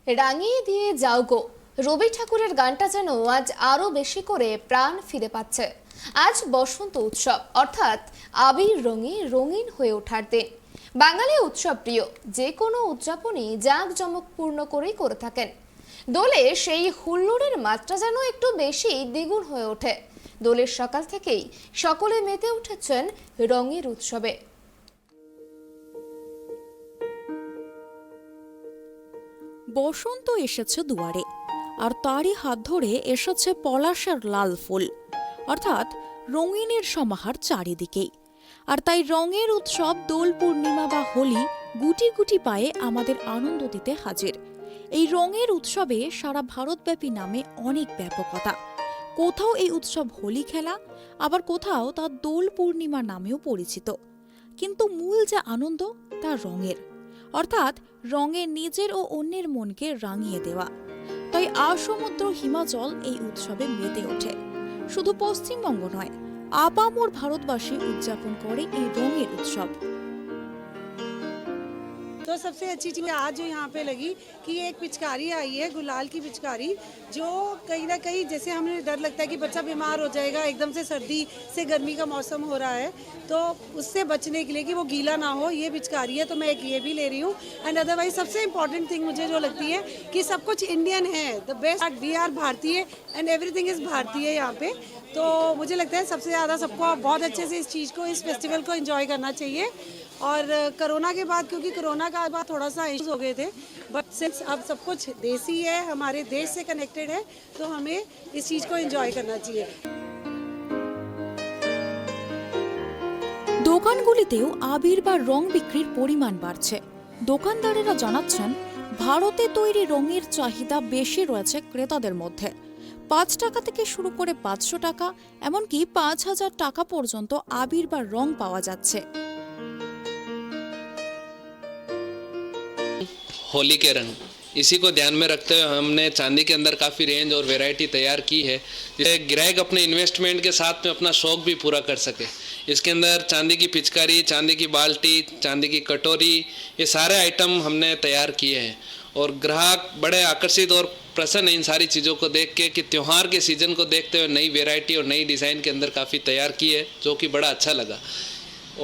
রাঙিয়ে দিয়ে যাও গো, রবি ঠাকুরের গানটা যেন আজ আরো বেশি করে প্রাণ ফিরে পাচ্ছে। আজ বসন্ত উৎসব, অর্থাৎ আবির রঙে রঙিন হয়ে ওঠার দিন। বাঙালি উৎসব প্রিয়, যে কোনো উদযাপনই জাঁকজমকপূর্ণ করেই করে থাকেন। দোলে সেই হুল্লোড়ের মাত্রা যেন একটু বেশি দ্বিগুণ হয়ে ওঠে। দোলের সকাল থেকেই সকলে মেতে উঠেছেন রঙের উৎসবে। বসন্ত এসেছে দুয়ারে, আর তারই হাত ধরে এসেছে পলাশের লাল ফুল, অর্থাৎ রঙিনের সমাহার চারিদিকেই। আর তাই রঙের উৎসব দোল পূর্ণিমা বা হোলি গুটি গুটি পায়ে আমাদের আনন্দ দিতে হাজির। এই রঙের উৎসবে সারা ভারতব্যাপী নামে অনেক ব্যাপকতা। কোথাও এই উৎসব হোলি খেলা, আবার কোথাও তা দোল পূর্ণিমা নামেও পরিচিত। কিন্তু মূল যে আনন্দ তা রঙের, অর্থাৎ রঙে নিজের ও অন্যের মনকে রাঙিয়ে দেওয়া। তাই আসমুদ্র হিমাচল এই উৎসবে মেতে ওঠে। শুধু পশ্চিমবঙ্গ নয়, আপামর ভারতবাসী উদযাপন করে এই রঙের উৎসব। तो सबसे अच्छी चीज़ आज जो यहाँ पे लगी कि एक पिचकारी आई है, गुलाल की पिचकारी, जो कहीं ना कहीं जैसे हमें डर लगता है कि बच्चा बीमार हो जाएगा, एकदम से सर्दी से गर्मी का मौसम हो रहा है, तो उससे बचने के लिए कि वो गीला ना हो, ये पिचकारी है। तो मैं एक ये भी ले रही हूँ। एंड अदरवाइज सबसे इम्पॉर्टेंट थिंग मुझे जो लगती है कि सब कुछ इंडियन है, द बेस्ट वी आर भारतीय एंड एवरीथिंग इज़ भारतीय यहाँ पे। तो मुझे लगता है सबसे ज़्यादा सबको बहुत अच्छे से इस चीज़ को, इस फेस्टिवल को एंजॉय करना चाहिए। और कोरोना के बाद, क्योंकि कोरोना का बाद थोड़ा सा इश्यूज हो गए थे, बट सिंस अब सब कुछ देसी है, हमारे देश से कनेक्टेड है, तो हमें इस चीज़ को एंजॉय करना चाहिए। দোকানগুলিতেও আবির বা রং বিক্রির পরিমাণ বাড়ছে। দোকানদারেরা জানাচ্ছেন, ভারতে তৈরি রঙের চাহিদা বেশি রয়েছে ক্রেতাদের মধ্যে। 5 টাকা থেকে শুরু করে 500 টাকা, এমনকি 5000 টাকা পর্যন্ত আবির বা রং পাওয়া যাচ্ছে। होली के रंग, इसी को ध्यान में रखते हुए हमने चांदी के अंदर काफ़ी रेंज और वैरायटी तैयार की है, जिससे ग्राहक अपने इन्वेस्टमेंट के साथ में अपना शौक भी पूरा कर सके। इसके अंदर चांदी की पिचकारी, चांदी की बाल्टी, चांदी की कटोरी, ये सारे आइटम हमने तैयार किए हैं। और ग्राहक बड़े आकर्षित और प्रसन्न इन सारी चीज़ों को देख के कि त्यौहार के सीज़न को देखते हुए नई वैरायटी और नई डिज़ाइन के अंदर काफ़ी तैयार की है, जो कि बड़ा अच्छा लगा।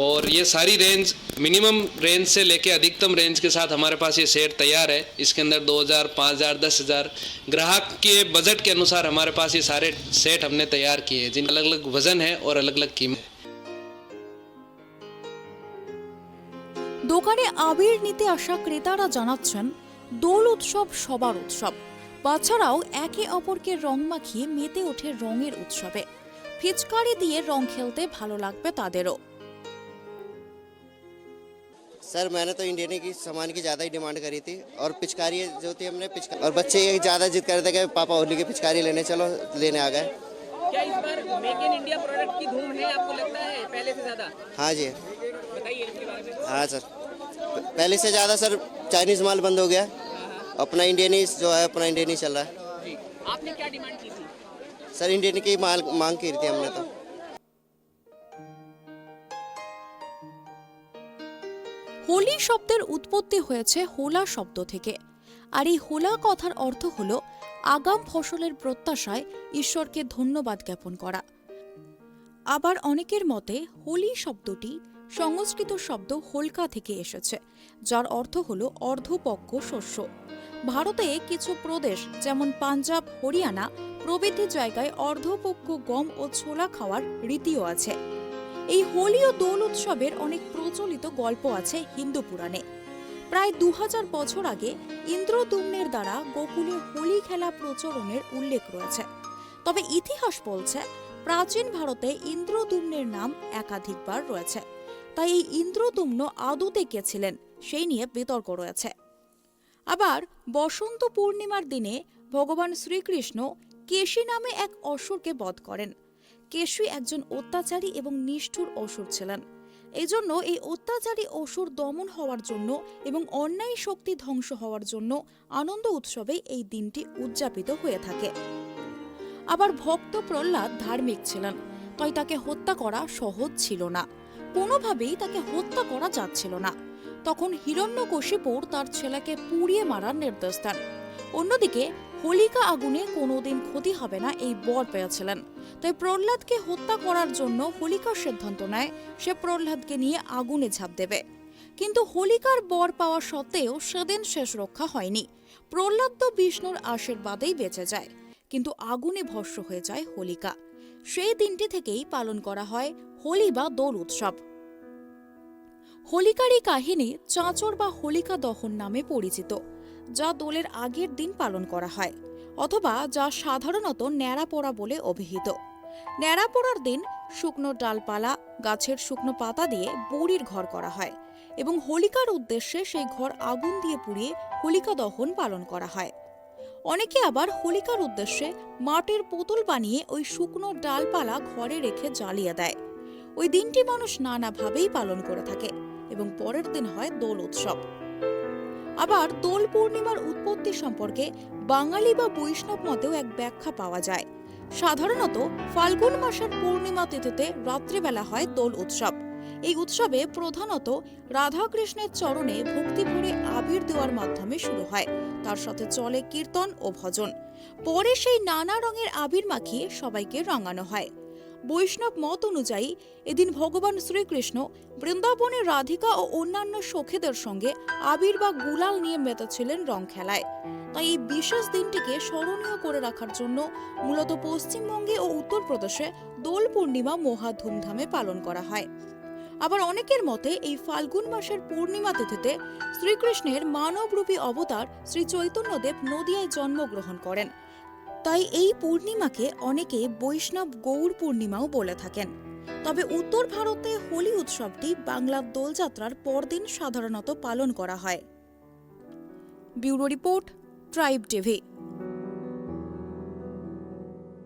और ये सारी रेंज, मिनिमम रेंज से लेके अधिकतम रेंज के साथ हमारे पास ये सेट तैयार है। इसके अंदर 2000, 5000, 10,000 ग्राहक के बजट के अनुसार हमारे पास ये सारे सेट हमने तैयार किए हैं, जिन अलग अलग वजन है और अलग अलग कीमत। দোকানে আবির নিতে আসা ক্রেতারা জানাচ্ছেন, দোল উৎসব সবার উৎসব। বাচ্চারাও একে অপরকে রং মাখিয়ে মেতে ওঠে রঙের উৎসবে। পিচকারি দিয়ে রং খেলতে ভালো লাগবে তাদেরও। सर मैंने तो इंडियन की सामान की ज़्यादा ही डिमांड करी थी, और पिचकारी जो थी हमने पिचकारी, और बच्चे ये ज़्यादा जिद कर रहे थे कि पापा होली की पिचकारी लेने चलो, लेने आ गए। क्या इस बार मेक इन इंडिया प्रोडक्ट की धूम है, आपको लगता है पहले से ज़्यादा? हाँ जी, बताइए इसके बारे में। हाँ सर, पहले से ज़्यादा सर चाइनीज़ माल बंद हो गया, अपना इंडियन ही जो है, अपना इंडियन ही चल रहा है। जी, आपने क्या डिमांड की थी? सर इंडियन की माल मांग की थी हमने तो। হোলি শব্দের উৎপত্তি হয়েছে হোলা শব্দ থেকে। আর এই হোলা কথার অর্থ হল আগাম ফসলের প্রত্যাশায় ঈশ্বরকে ধন্যবাদ জ্ঞাপন করা। আবার অনেকের মতে হোলি শব্দটি সংস্কৃত শব্দ হোলকা থেকে এসেছে, যার অর্থ হল অর্ধপক্ক শস্য। ভারতে কিছু প্রদেশ যেমন পাঞ্জাব, হরিয়ানা প্রভৃতি জায়গায় অর্ধপক্ক গম ও ছোলা খাওয়ার রীতিও আছে। এই হোলি ও দোল উৎসবের অনেক প্রচলিত গল্প আছে হিন্দু পুরাণে। প্রায় 2000 বছর আগে ইন্দ্রদুম্নের দ্বারা গোকুলে হোলি খেলা প্রচলনের উল্লেখ রয়েছে। তবে ইতিহাস বলছে, প্রাচীন ভারতে ইন্দ্রদুম্নের নাম একাধিকবার রয়েছে। তাই এই ইন্দ্রদুম্ন আদৌতে কে ছিলেন সেই নিয়ে বিতর্ক রয়েছে। আবার বসন্ত পূর্ণিমার দিনে ভগবান শ্রীকৃষ্ণ কেশী নামে এক অসুরকে বধ করেন। কেশী একজন অত্যাচারী এবং নিষ্ঠুর অসুর ছিলেন। এই জন্য এই অত্যাচারী অসুর দমন হওয়ার জন্য এবং অন্যায় শক্তি ধ্বংস হওয়ার জন্য আনন্দ উৎসবে এই দিনটি উদযাপিত হয়ে থাকে। আবার ভক্ত প্রহ্লাদ ধার্মিক ছিলেন, তাই তাকে হত্যা করা সহজ ছিল না। কোনোভাবেই তাকে হত্যা করা যাচ্ছিল না। তখন হিরণ্যকশিপুর তার ছেলেকে পুড়িয়ে মারার নির্দেশ দেন। অন্যদিকে হোলিকা আগুনে কোনোদিন ক্ষতি হবে না এই বর পেয়েছিলেন। তাই প্রহ্লাদকে হত্যা করার জন্য হোলিকা সিদ্ধান্ত নেয় সে প্রহ্লাদকে নিয়ে আগুনে ঝাঁপ দেবে। কিন্তু হোলিকার বর পাওয়া সত্ত্বেও সেদিন শেষ রক্ষা হয়নি। প্রহ্লাদ তো বিষ্ণুর আশীর্বাদেই বেঁচে যায়, কিন্তু আগুনে ভস্ম হয়ে যায় হোলিকা। সেই দিনটি থেকেই পালন করা হয় হোলি বা দোল উৎসব। হোলিকার এই কাহিনী চাঁচর বা হোলিকা দহন নামে পরিচিত, যা দোলের আগের দিন পালন করা হয়, অথবা যা সাধারণত ন্যাড়া পোড়া বলে অভিহিত। ন্যাড়া পোড়ার দিন শুকনো ডালপালা, গাছের শুকনো পাতা দিয়ে বুড়ির ঘর করা হয় এবং হোলিকার উদ্দেশ্যে সেই ঘর আগুন দিয়ে পুড়িয়ে হোলিকা দহন পালন করা হয়। অনেকে আবার হোলিকার উদ্দেশ্যে মাটির পুতুল বানিয়ে ওই শুকনো ডালপালা ঘরে রেখে জ্বালিয়ে দেয়। ওই দিনটি মানুষ নানাভাবেই পালন করে থাকে এবং পরের দিন হয় দোল উৎসব। আবার দোল পূর্ণিমার উৎপত্তি সম্পর্কে বাঙালি বা বৈষ্ণব মতেও এক ব্যাখ্যা পাওয়া যায়। সাধারণত ফাল্গুন মাসের পূর্ণিমা তিথিতে রাত্রিবেলা হয় দোল উৎসব। এই উৎসবে প্রধানত রাধাকৃষ্ণের চরণে ভক্তি ভরে আবির দেওয়ার মাধ্যমে শুরু হয়, তার সাথে চলে কীর্তন ও ভজন। পরে সেই নানা রঙের আবির মাখিয়ে সবাইকে রাঙানো হয়। বৈষ্ণব মত অনুযায়ী এদিন ভগবান শ্রীকৃষ্ণ বৃন্দাবনে রাধিকা ও অন্যান্য সখীদের সঙ্গে আবির বা গুলাল নিয়ে মেতেছিলেন রং খেলায়। তাই এই বিশেষ দিনটিকে স্মরণীয় করে রাখার জন্য মূলত পশ্চিমবঙ্গে ও উত্তরপ্রদেশে দোল পূর্ণিমা মহা ধুমধামে পালন করা হয়। আবার অনেকের মতে এই ফাল্গুন মাসের পূর্ণিমা তিথিতে শ্রীকৃষ্ণের মানবরূপী অবতার শ্রী চৈতন্যদেব নদিয়ায় জন্মগ্রহণ করেন। তাই এই পূর্ণিমাকে অনেকে বৈষ্ণব গৌর পূর্ণিমাও বলে থাকেন। তবে উত্তর ভারতে হোলি উৎসবটি বাংলার দোলযাত্রার পরদিন সাধারণত পালন করা হয়। Bureau report, tribe TV.